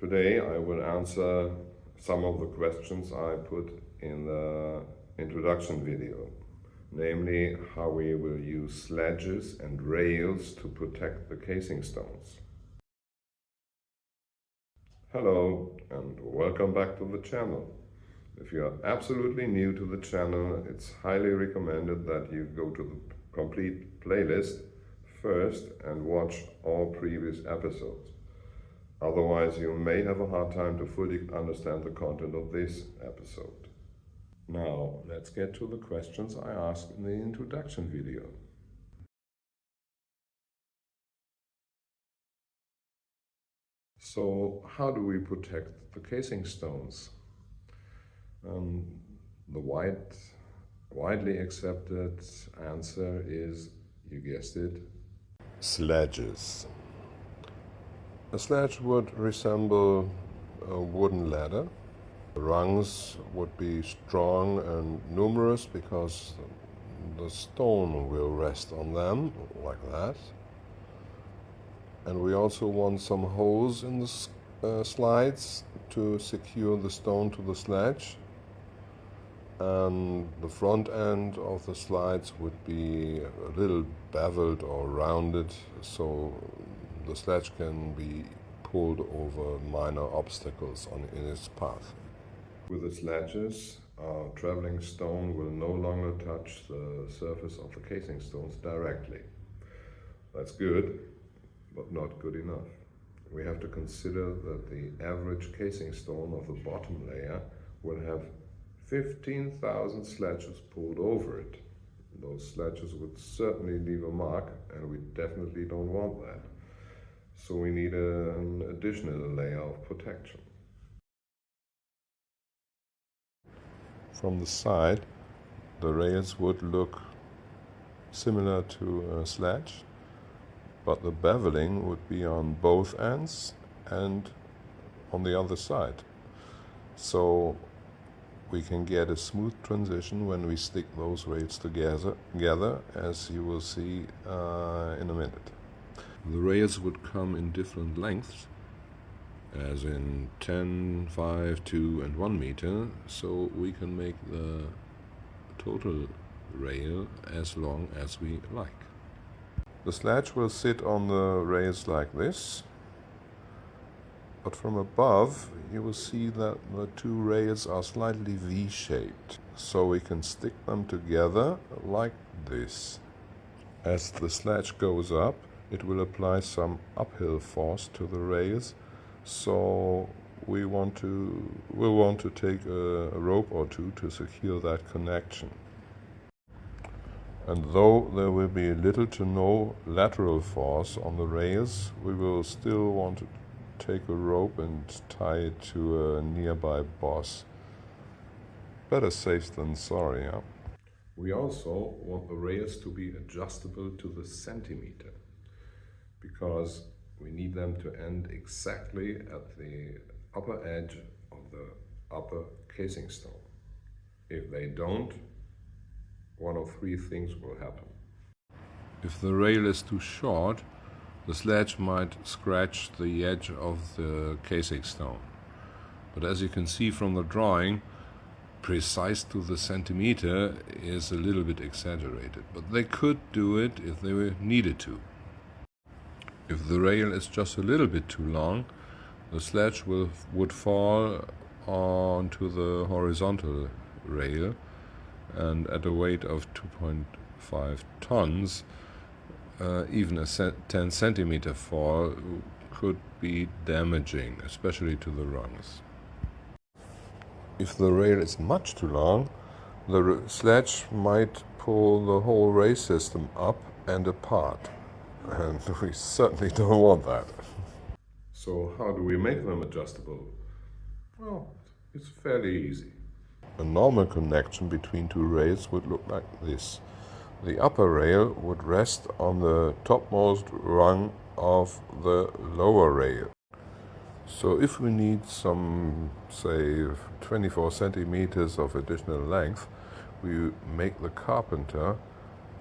Today I will answer some of the questions I put in the introduction video, namely how we will use sledges and rails to protect the casing stones. Hello and welcome back to the channel. If you are absolutely new to the channel, it's highly recommended that you go to the complete playlist first and watch all previous episodes. Otherwise, you may have a hard time to fully understand the content of this episode. Now, let's get to the questions I asked in the introduction video. So, how do we protect the casing stones? The widely accepted answer is, you guessed it, sledges. A sledge would resemble a wooden ladder. The rungs would be strong and numerous because the stone will rest on them, like that. And we also want some holes in the slides to secure the stone to the sledge. And the front end of the slides would be a little beveled or rounded, so the sledge can be pulled over minor obstacles in its path. With the sledges, our traveling stone will no longer touch the surface of the casing stones directly. That's good, but not good enough. We have to consider that the average casing stone of the bottom layer will have 15,000 sledges pulled over it. Those sledges would certainly leave a mark, and we definitely don't want that. So we need an additional layer of protection. From the side, the rails would look similar to a sledge, but the beveling would be on both ends and on the other side. So we can get a smooth transition when we stick those rails together, as you will see in a minute. The rails would come in different lengths, as in 10, 5, 2 and 1 meter, so we can make the total rail as long as we like. The sledge will sit on the rails like this, but from above you will see that the two rails are slightly V-shaped, so we can stick them together like this. As the sledge goes up, it will apply some uphill force to the rails, so we'll want to take a rope or two to secure that connection. And though there will be little to no lateral force on the rails, we will still want to take a rope and tie it to a nearby boss. Better safe than sorry, huh? We also want the rails to be adjustable to the centimeter, because we need them to end exactly at the upper edge of the upper casing stone. If they don't, one of three things will happen. If the rail is too short, the sledge might scratch the edge of the casing stone. But as you can see from the drawing, precise to the centimeter is a little bit exaggerated, but they could do it if they needed to. If the rail is just a little bit too long, the sledge would fall onto the horizontal rail, and at a weight of 2.5 tons, even a 10 centimeter fall could be damaging, especially to the rungs. If the rail is much too long, the sledge might pull the whole rail system up and apart, and we certainly don't want that. So how do we make them adjustable? Well, it's fairly easy. A normal connection between two rails would look like this. The upper rail would rest on the topmost rung of the lower rail. So if we need some, say, 24 centimeters of additional length, we make the carpenter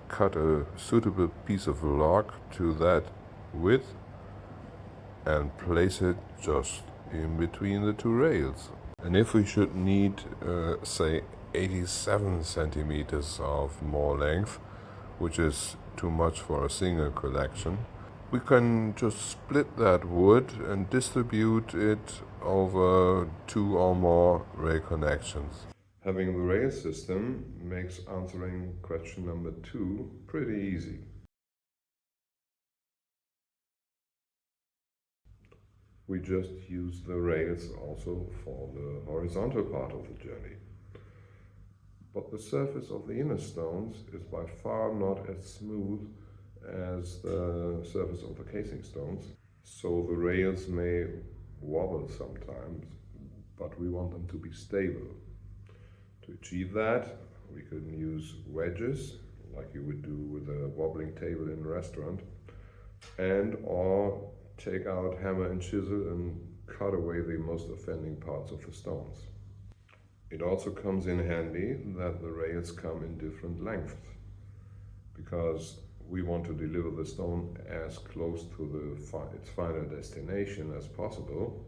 cut a suitable piece of log to that width and place it just in between the two rails. And if we should need, say, 87 centimeters of more length, which is too much for a single collection, we can just split that wood and distribute it over 2 or more rail connections. Having the rail system makes answering question number 2 pretty easy. We just use the rails also for the horizontal part of the journey. But the surface of the inner stones is by far not as smooth as the surface of the casing stones. So the rails may wobble sometimes, but we want them to be stable. To achieve that, we can use wedges, like you would do with a wobbling table in a restaurant, and or take out hammer and chisel and cut away the most offending parts of the stones. It also comes in handy that the rails come in different lengths, because we want to deliver the stone as close to its final destination as possible.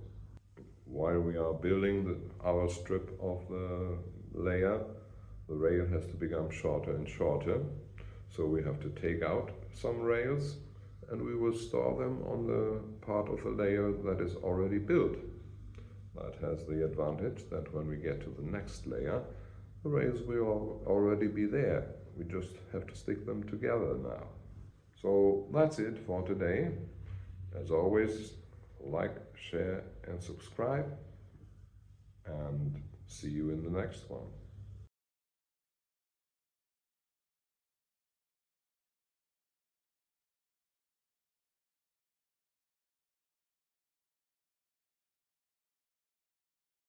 While we are building our strip of the layer, the rail has to become shorter and shorter, so we have to take out some rails and we will store them on the part of the layer that is already built. That has the advantage that when we get to the next layer, the rails will already be there. We just have to stick them together now. So that's it for today. As always, like, share and subscribe, and see you in the next one.